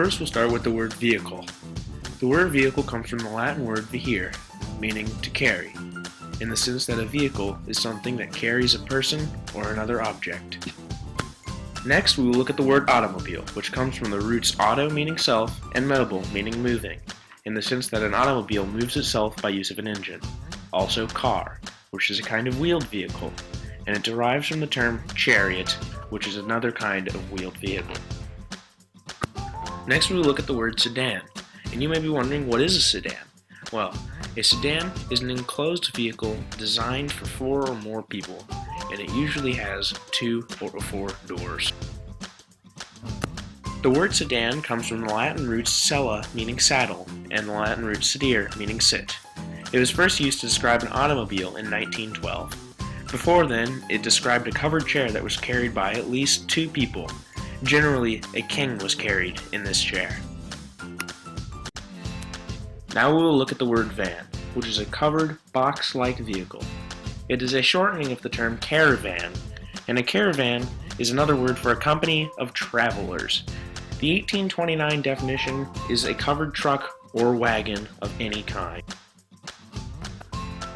First, we'll start with the word vehicle. The word vehicle comes from the Latin word vehire, meaning to carry, in the sense that a vehicle is something that carries a person or another object. Next, we will look at the word automobile, which comes from the roots auto meaning self and mobile meaning moving, in the sense that an automobile moves itself by use of an engine. Also car, which is a kind of wheeled vehicle, and it derives from the term chariot, which is another kind of wheeled vehicle. Next, we will look at the word sedan, and you may be wondering, what is a sedan? Well, a sedan is an enclosed vehicle designed for 4 or more people, and it usually has 2 or 4 doors. The word sedan comes from the Latin roots sella, meaning saddle, and the Latin root sedere, meaning sit. It was first used to describe an automobile in 1912. Before then, it described a covered chair that was carried by at least 2 people. Generally, a king was carried in this chair. Now we will look at the word van, which is a covered, box-like vehicle. It is a shortening of the term caravan, and a caravan is another word for a company of travelers. The 1829 definition is a covered truck or wagon of any kind.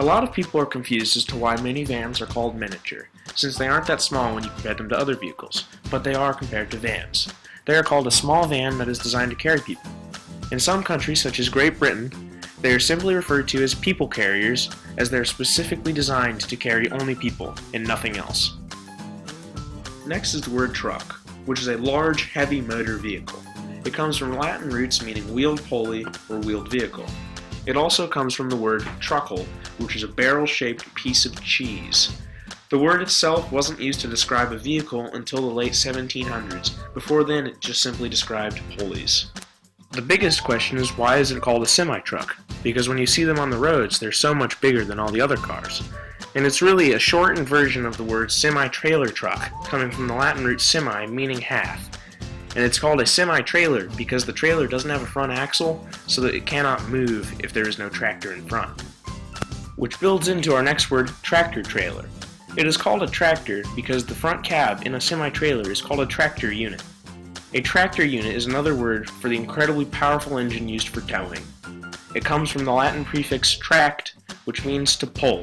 A lot of people are confused as to why minivans are called miniature, since they aren't that small when you compare them to other vehicles, but they are compared to vans. They are called a small van that is designed to carry people. In some countries, such as Great Britain, they are simply referred to as people carriers, as they are specifically designed to carry only people and nothing else. Next is the word truck, which is a large, heavy motor vehicle. It comes from Latin roots meaning wheeled pulley or wheeled vehicle. It also comes from the word truckle, which is a barrel-shaped piece of cheese. The word itself wasn't used to describe a vehicle until the late 1700s. Before then, it just simply described pulleys. The biggest question is, why is it called a semi-truck? Because when you see them on the roads, they're so much bigger than all the other cars. And it's really a shortened version of the word semi-trailer truck, coming from the Latin root semi, meaning half. And it's called a semi-trailer because the trailer doesn't have a front axle, so that it cannot move if there is no tractor in front. Which builds into our next word, tractor-trailer. It is called a tractor because the front cab in a semi-trailer is called a tractor unit. A tractor unit is another word for the incredibly powerful engine used for towing. It comes from the Latin prefix tract, which means to pull.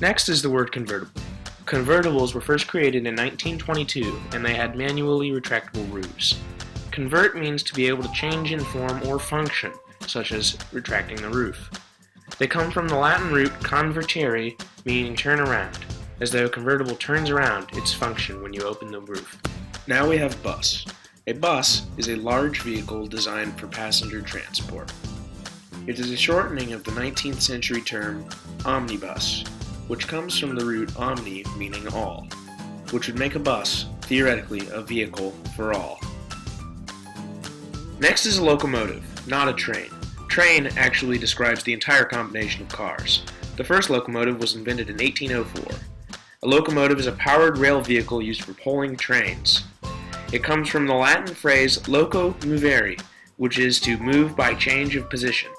Next is the word convertible. Convertibles were first created in 1922, and they had manually retractable roofs. Convert means to be able to change in form or function, such as retracting the roof. They come from the Latin root convertere, meaning turn around, as though a convertible turns around its function when you open the roof. Now we have bus. A bus is a large vehicle designed for passenger transport. It is a shortening of the 19th century term omnibus, which comes from the root omni, meaning all, which would make a bus, theoretically, a vehicle for all. Next is a locomotive, not a train. Train actually describes the entire combination of cars. The first locomotive was invented in 1804. A locomotive is a powered rail vehicle used for pulling trains. It comes from the Latin phrase loco movere, which is to move by change of position.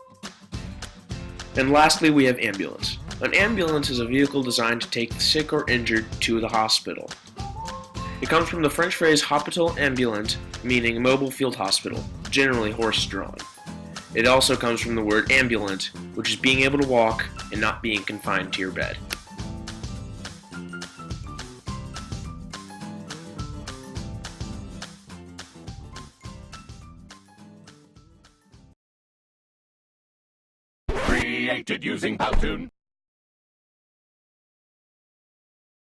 And lastly, we have ambulance. An ambulance is a vehicle designed to take the sick or injured to the hospital. It comes from the French phrase hôpital ambulant, meaning mobile field hospital, generally horse-drawn. It also comes from the word ambulant, which is being able to walk and not being confined to your bed. Created using Powtoon.